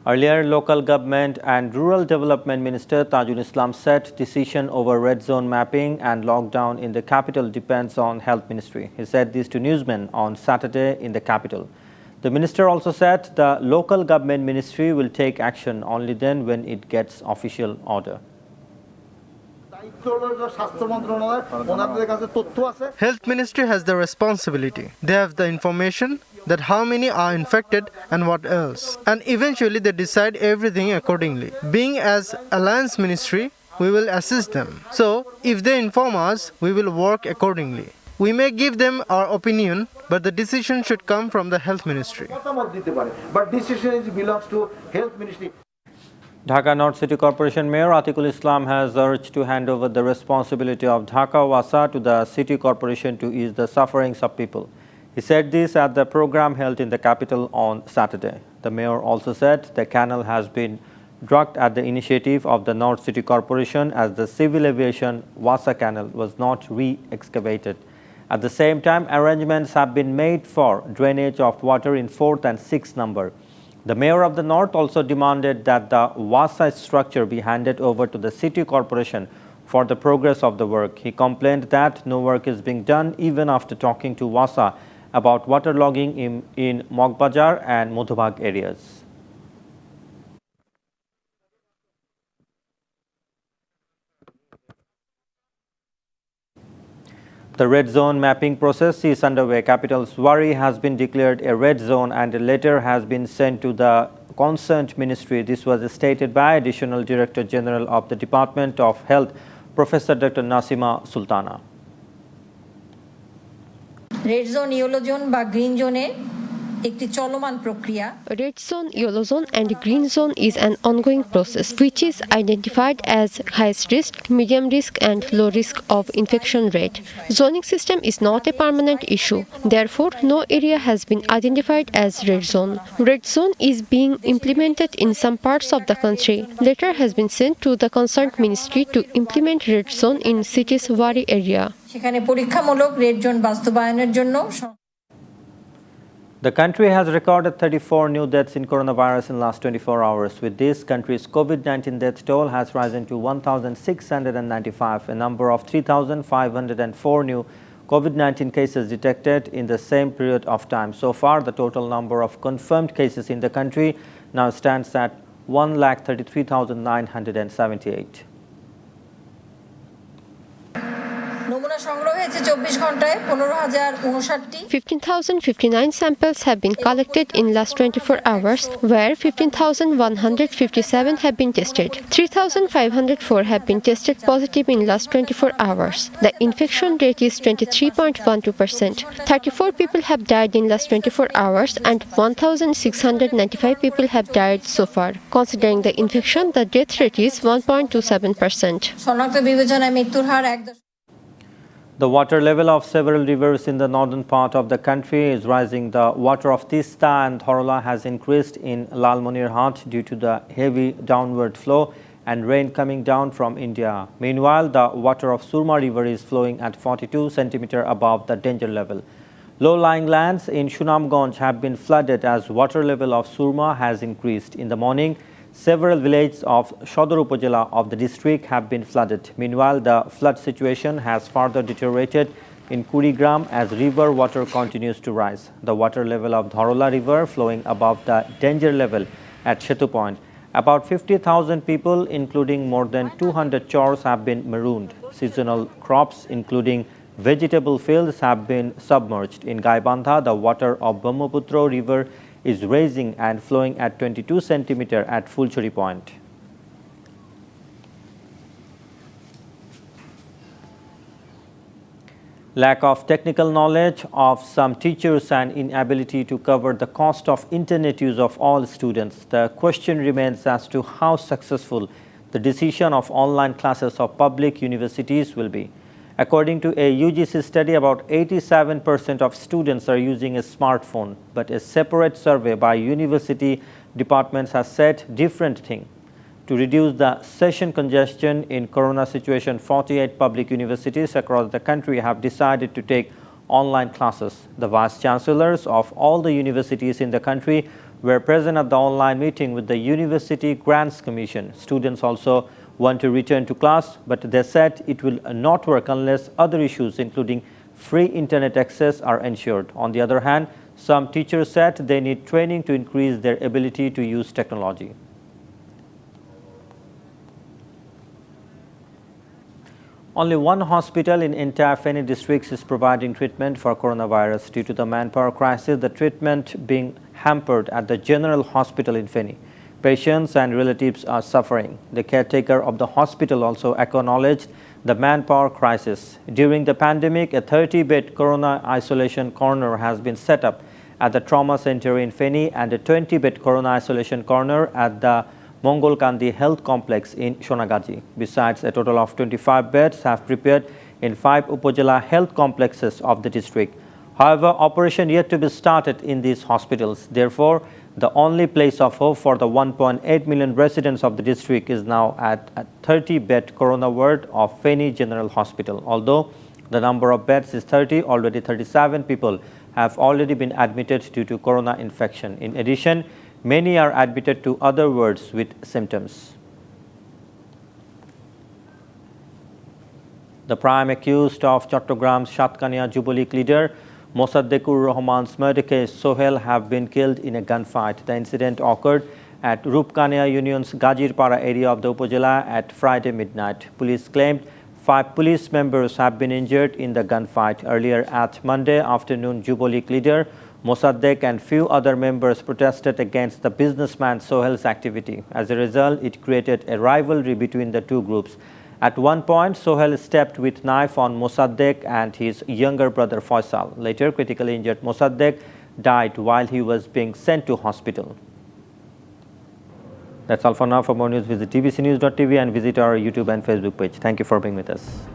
Earlier, Local Government and Rural Development Minister Tajul Islam said decision over red zone mapping and lockdown in the capital depends on Health Ministry. He said this to newsmen on Saturday in the capital. The minister also said the Local Government Ministry will take action only then when it gets official order. Health Ministry has the responsibility. They have the information that how many are infected and what else. And eventually they decide everything accordingly. Being as Alliance Ministry, we will assist them. So if they inform us, we will work accordingly. We may give them our opinion, but the decision should come from the Health Ministry. But decision belongs to Health Ministry. Dhaka North City Corporation Mayor Atiqul Islam has urged to hand over the responsibility of Dhaka Wasa to the City Corporation to ease the sufferings of people. He said this at the program held in the capital on Saturday. The mayor also said the canal has been dug at the initiative of the North City Corporation as the civil aviation Wasa Canal was not re-excavated. At the same time, arrangements have been made for drainage of water in 4th and 6th number. The mayor of the North also demanded that the Wasa structure be handed over to the City Corporation for the progress of the work. He complained that no work is being done even after talking to Wasa about waterlogging in Mogbajar and Modhubag areas. The red zone mapping process is underway. Capital's Wari has been declared a red zone and a letter has been sent to the concerned ministry. This was stated by Additional Director General of the Department of Health, Professor Dr. Nasima Sultana. Red zone yellow zone বা green জোনে একটি চলমান প্রক্রিয়া Red zone, yellow zone and green zone is an ongoing process which is identified as highest risk, medium risk and low risk of infection rate. Zoning system is not a permanent issue. Therefore, no area has been identified as red zone. Red zone is being implemented in some parts of the country. Letter has been sent to the concerned ministry to implement red zone in city's Wari area. সেখানে পরীক্ষামূলক red zone বাস্তবায়নের জন্য The country has recorded 34 new deaths in coronavirus in the last 24 hours. With this, country's COVID-19 death toll has risen to 1,695, a number of 3,504 new COVID-19 cases detected in the same period of time. So far, the total number of confirmed cases in the country now stands at 1,33,978. নমুনা সংগ্রহ হয়েছে 24 ঘন্টায় 15,059টি 15,059 samples have been collected in last 24 hours, where 15,157 have been tested. 3,504 have been tested positive in last 24 hours. The infection rate is 23.12%. 34 people have died in last 24 hours and 1,695 people have died so far. Considering the infection, the death rate is 1.27%. শনাক্ত বিবেচনায় মৃত্যুর হার 1. The water level of several rivers in the northern part of the country is rising. The water of Tista and Dhorola has increased in Lalmonirhat due to the heavy downward flow and rain coming down from India. Meanwhile, the water of Surma River is flowing at 42 cm above the danger level. Low-lying lands in Shunamganj have been flooded as water level of Surma has increased. In the morning, several villages of Shodor Upazila of the district have been flooded. Meanwhile, the flood situation has further deteriorated in Kurigram as river water continues to rise. The water level of Dhorola River flowing above the danger level at Shetu Point. About 50,000 people, including more than 200 chors, have been marooned. Seasonal crops, including vegetable fields, have been submerged. In Gaibandha, the water of Brahmaputro River is rising and flowing at 22 cm at Fulchuri Point. Lack of technical knowledge of some teachers and inability to cover the cost of internet use of all students. The question remains as to how successful the decision of online classes of public universities will be. According to a UGC study, about 87% of students are using a smartphone, but a separate survey by university departments has said different thing. To reduce the session congestion in corona situation, 48 public universities across the country have decided to take online classes. The vice chancellors of all the universities in the country were present at the online meeting with the University Grants Commission. Students also want to return to class, but they said it will not work unless other issues, including free internet access, are ensured. On the other hand, some teachers said they need training to increase their ability to use technology. Only one hospital in entire Feni district is providing treatment for coronavirus. Due to the manpower crisis, the treatment being hampered at the General Hospital in Feni. Patients and relatives are suffering. The caretaker of the hospital also acknowledged the manpower crisis. During the pandemic, a 30-bed corona isolation corner has been set up at the trauma center in Feni and a 20-bed corona isolation corner at the Mongolkandi Health Complex in Sonagaji. Besides, a total of 25 beds have prepared in 5 Upazila health complexes of the district. However, operation yet to be started in these hospitals. Therefore, the only place of hope for the 1.8 million residents of the district is now at a 30-bed corona ward of Feni General Hospital. Although the number of beds is 30, already 37 people have already been admitted due to corona infection. In addition, many are admitted to other wards with symptoms. The prime accused of Chattogram Satkania Jubilee leader Mosaddekur Rahman's murder case, Sohel, have been killed in a gunfight. The incident occurred at Rupkania Union's Gajirpara area of the Upazila at Friday midnight. Police claimed 5 police members have been injured in the gunfight. Earlier at Monday afternoon, Jubilee leader Mosaddek and few other members protested against the businessman Sohel's activity. As a result, it created a rivalry between the two groups. At one point, Sohel stepped with knife on Mosaddek and his younger brother Faisal. Later, critically injured Mosaddek died while he was being sent to hospital. That's all for now. For more news, visit tvcnews.tv and visit our YouTube and Facebook page. Thank you for being with us.